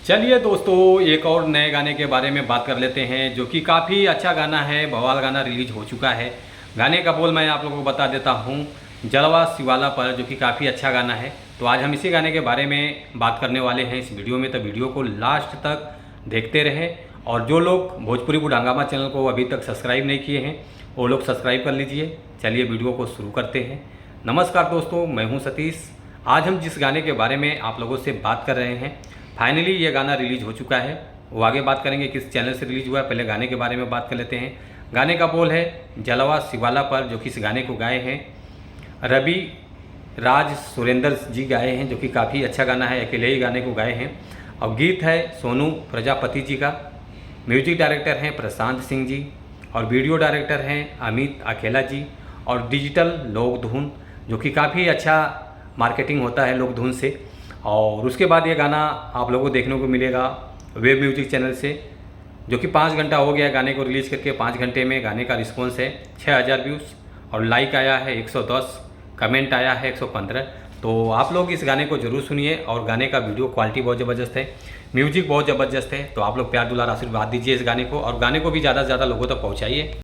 चलिए दोस्तों, एक और नए गाने के बारे में बात कर लेते हैं जो कि काफ़ी अच्छा गाना है। बवाल गाना रिलीज हो चुका है। गाने का बोल मैं आप लोगों को बता देता हूँ, जलवा शिवाला पर, जो कि काफ़ी अच्छा गाना है। तो आज हम इसी गाने के बारे में बात करने वाले हैं इस वीडियो में। तो वीडियो को लास्ट तक देखते रहें और जो लोग भोजपुरी बुढ़ हंगामा चैनल को अभी तक सब्सक्राइब नहीं किए हैं वो लोग सब्सक्राइब कर लीजिए। चलिए वीडियो को शुरू करते हैं। नमस्कार दोस्तों, मैं हूँ सतीश। आज हम जिस गाने के बारे में आप लोगों से बात कर रहे हैं, फाइनली ये गाना रिलीज हो चुका है। वो आगे बात करेंगे किस चैनल से रिलीज हुआ है, पहले गाने के बारे में बात कर लेते हैं। गाने का बोल है जलवा शिवाला पर, जो कि इस गाने को गाए हैं रवि राज सुरेंद्र जी गाए हैं, जो कि काफ़ी अच्छा गाना है। अकेले ही गाने को गाए हैं और गीत है सोनू प्रजापति जी का। म्यूजिक डायरेक्टर हैं प्रशांत सिंह जी और वीडियो डायरेक्टर हैं अमित अकेला जी और डिजिटल लोक धुन, जो कि काफ़ी अच्छा मार्केटिंग होता है लोक धुन से। और उसके बाद ये गाना आप लोगों को देखने को मिलेगा वेब म्यूजिक चैनल से, जो कि 5 घंटा हो गया गाने को रिलीज़ करके। 5 घंटे में गाने का रिस्पॉन्स है 6000 व्यूज़ और लाइक आया है 110, कमेंट आया है 115। तो आप लोग इस गाने को ज़रूर सुनिए और गाने का वीडियो क्वालिटी बहुत ज़बरदस्त है, म्यूजिक बहुत ज़बरदस्त है। तो आप लोग प्यार दुलार आशीर्वाद दीजिए इस गाने को और गाने को भी ज़्यादा से ज़्यादा लोगों तक पहुँचाइए।